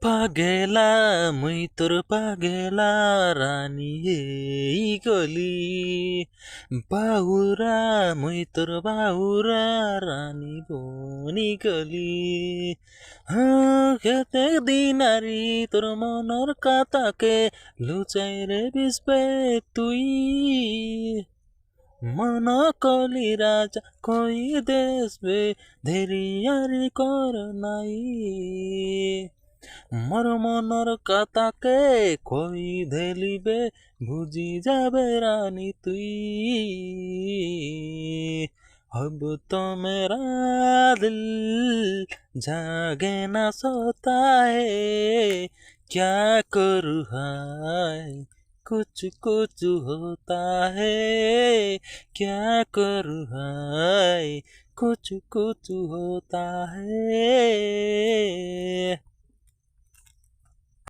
पागेला मुई तोर पागेला रानी हे गली बाहुरा मुई तोर बाहुरा रानी बनी गली খেতে দিনারি তোর মনর কাতাকে লুচাই রে বিসবে তুই মন কলি রাজা কই দেশবে ধেরিয়ারি কর নাই মোর মনর কাতাকে কই ধেলিবে বুঝি যাবে রানী তুই अब तो मेरा दिल जागे ना सोता है क्या करूँ हाय कुछ कुछ होता है क्या करूँ हाय कुछ कुछ होता है।